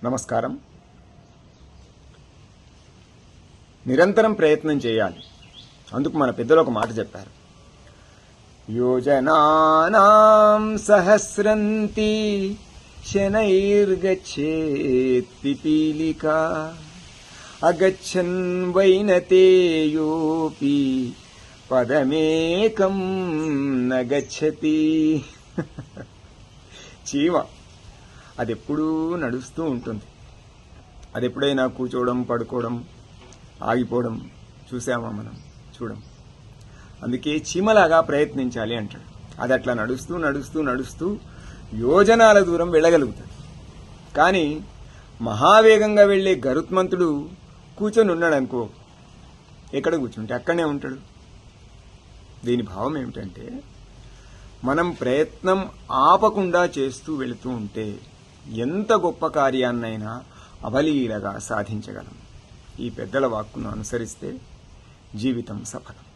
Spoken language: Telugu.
నమస్కారం. నిరంతరం ప్రయత్నం చేయాలి. అందుకు మన పెద్దలు ఒక మాట చెప్పారు. యోజనానాం సహస్రంతి శనైర్గచ్చేత్తి పీలికా అగచ్చన్ వైనతేయోపి పదమేకం నగచ్చతి. చీమ అదెప్పుడూ నడుస్తూ ఉంటుంది. అది ఎప్పుడైనా కూర్చోవడం, పడుకోవడం, ఆగిపోవడం చూసామా? మనం చూడం. అందుకే చీమలాగా ప్రయత్నించాలి అంటాడు. అది అట్లా నడుస్తూ నడుస్తూ నడుస్తూ యోజనాల దూరం వెళ్ళగలుగుతాడు. కానీ మహావేగంగా వెళ్లే గరుత్మంతుడు కూర్చొని ఉన్నాడు అనుకో, ఎక్కడ కూర్చుంటే అక్కడనే ఉంటాడు. దీని భావం ఏమిటంటే, మనం ప్రయత్నం ఆపకుండా చేస్తూ వెళుతూ ఉంటే ఎంత గొప్ప కార్యాన్నైనా అవలీలగా సాధించగలం. ఈ పెద్దల వాక్కును అనుసరిస్తే జీవితం సఫలం.